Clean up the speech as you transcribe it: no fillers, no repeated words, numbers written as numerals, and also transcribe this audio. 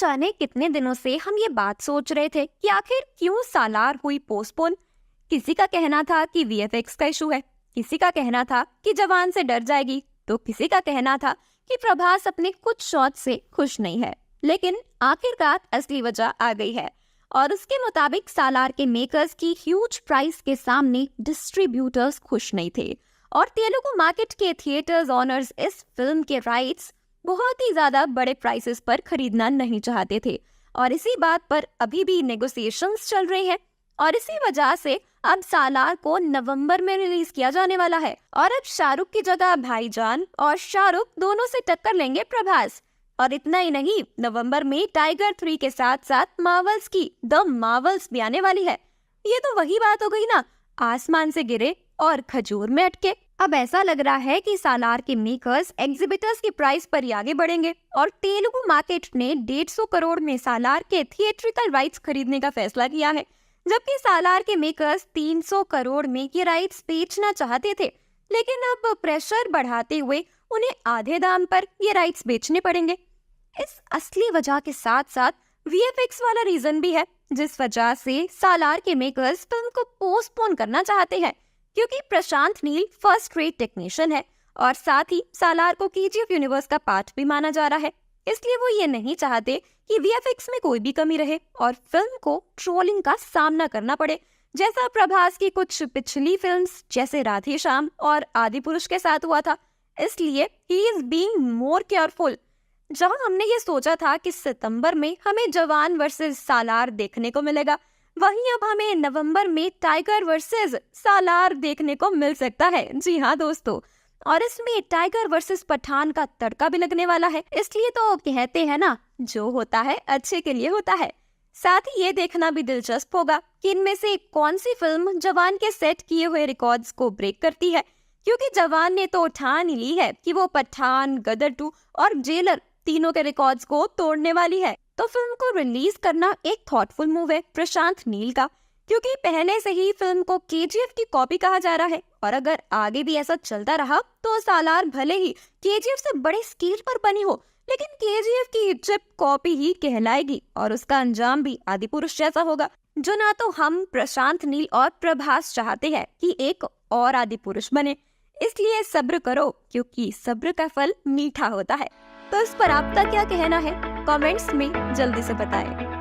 जाने कितने दिनों से हम ये बात सोच रहे थे कि आखिर क्यों सालार हुई पोस्टपोन। किसी का कहना था कि वीएफएक्स का इशू है, किसी का कहना था कि जवान से डर जाएगी, तो किसी का कहना था कि प्रभास अपने कुछ शॉट से खुश नहीं है। लेकिन आखिरकार असली वजह आ गई है और उसके मुताबिक सालार के मेकर्स की ह्यूज प्राइस के सामने डिस्ट्रीब्यूटर्स खुश नहीं थे और तेलुगु मार्केट के थिएटर्स ओनर्स इस फिल्म के राइट्स बहुत ही ज्यादा बड़े प्राइसेस पर खरीदना नहीं चाहते थे और इसी बात पर अभी भी नेगोशिएशंस चल रही हैं और इसी वजह से अब सालार को नवंबर में रिलीज किया जाने वाला है और अब शाहरुख की जगह भाईजान और शाहरुख दोनों से टक्कर लेंगे प्रभास। और इतना ही नहीं, नवंबर में टाइगर 3 के साथ साथ मार्वल्स की द मार्वल्स भी आने वाली है। ये तो वही बात हो गई ना, आसमान से गिरे और खजूर में अटके। अब ऐसा लग रहा है कि सालार के मेकर्स एग्जिबिटर्स की प्राइस पर ही आगे बढ़ेंगे और तेलुगु मार्केट ने 150 करोड़ में सालार के थिएट्रिकल राइट्स खरीदने का फैसला किया है, जबकि सालार के मेकर्स 300 करोड़ में ये राइट्स बेचना चाहते थे। लेकिन अब प्रेशर बढ़ाते हुए उन्हें आधे दाम पर ये राइट्स बेचने पड़ेंगे। इस असली वजह के साथ साथ वीएफएक्स वाला रीजन भी है, जिस वजह से सालार के मेकर्स फिल्म को पोस्टपोन करना चाहते हैं, क्योंकि Prashanth Neel first rate technician है और साथ ही सालार को केजीएफ यूनिवर्स का पार्ट भी माना जा रहा है। इसलिए वो ये नहीं चाहते कि वीएफएक्स में कोई भी कमी रहे और फिल्म को ट्रोलिंग का सामना करना पड़े, जैसा प्रभास की कुछ पिछली फिल्म्स जैसे राधे श्याम और आदि पुरुष के साथ हुआ था। इसलिए he is being more careful. जहां हमने ये सोचा था कि सितंबर में हमें जवान वर्सेस सालार देखने को मिलेगा, वहीं अब हमें नवंबर में टाइगर वर्सेस सालार देखने को मिल सकता है। जी हाँ दोस्तों, और इसमें टाइगर वर्सेस पठान का तड़का भी लगने वाला है। इसलिए तो कहते हैं ना, जो होता है अच्छे के लिए होता है। साथ ही ये देखना भी दिलचस्प होगा कि इनमें से कौन सी फिल्म जवान के सेट किए हुए रिकॉर्ड्स को ब्रेक करती है, क्योंकि जवान ने तो ठान ही ली है कि वो पठान, गदर 2 और जेलर तीनों के रिकॉर्ड्स को तोड़ने वाली है। तो फिल्म को रिलीज करना एक थॉटफुल मूव है प्रशांत नील का, क्योंकि पहले से ही फिल्म को केजीएफ की कॉपी कहा जा रहा है और अगर आगे भी ऐसा चलता रहा तो सालार भले ही केजीएफ से बड़े स्केल पर बनी हो, लेकिन केजीएफ की चिप कॉपी ही कहलाएगी और उसका अंजाम भी आदि पुरुष जैसा होगा, जो ना तो हम प्रशांत नील और प्रभास चाहते हैं कि एक और आदि पुरुष बने। इसलिए सब्र करो, क्योंकि सब्र का फल मीठा होता है। तो इस पर आपका क्या कहना है, कमेंट्स में जल्दी से बताएं।